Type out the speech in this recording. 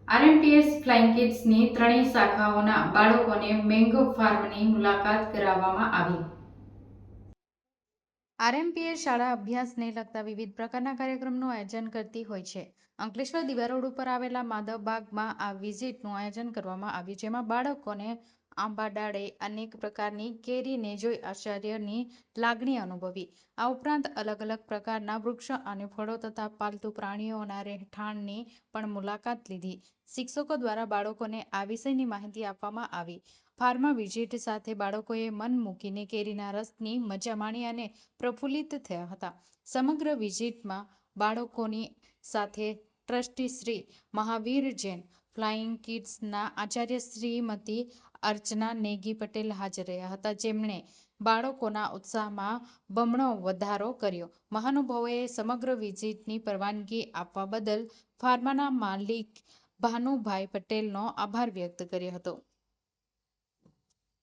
આરએમપીએસ flying કિડ્સની ત્રણેય શાખાઓના બાળકોને mango ફાર્મની મુલાકાત કરાવવામાં આવી. આરએમપીએસ શાળા અભ્યાસને લગતા વિવિધ પ્રકારના કાર્યક્રમનું આયોજન કરતી હોય છે. અંકલેશ્વર દિવા રોડ ઉપર આવેલા માધવ બાગમાં આ વિઝિટનું આયોજન કરવામાં આવ્યું, જેમાં બાળકોને આંબા ડાળે અનેક પ્રકારની કેરીને જોઈ આશ્ચર્યની લાગણી અનુભવી. આ ઉપરાંત અલગ અલગ પ્રકારના વૃક્ષો અને ફળો તથા પાલતુ પ્રાણીઓના રહેઠાણની પણ મુલાકાત લીધી. શિક્ષકો દ્વારા બાળકોને આ વિષયની માહિતી આપવામાં આવી. ફાર્મ વિઝિટ સાથે બાળકોએ મન મૂકીને કેરીના રસની મજા માણી અને પ્રફુલ્લિત થયા હતા. સમગ્ર વિઝિટમાં બાળકોની સાથે ટ્રસ્ટી શ્રી મહાવીર જૈન ફ્લાઇંગ કિડ્સના આચાર્ય શ્રીમતી અર્ચના નેગી પટેલ હાજર રહ્યા હતા, જેમણે બાળકોના ઉત્સાહમાં બમણો વધારો કર્યો. મહાનુભાવોએ સમગ્ર વિઝિટની પરવાનગી આપવા બદલ ફાર્મના માલિક ભાનુભાઈ પટેલનો આભાર વ્યક્ત કર્યો હતો.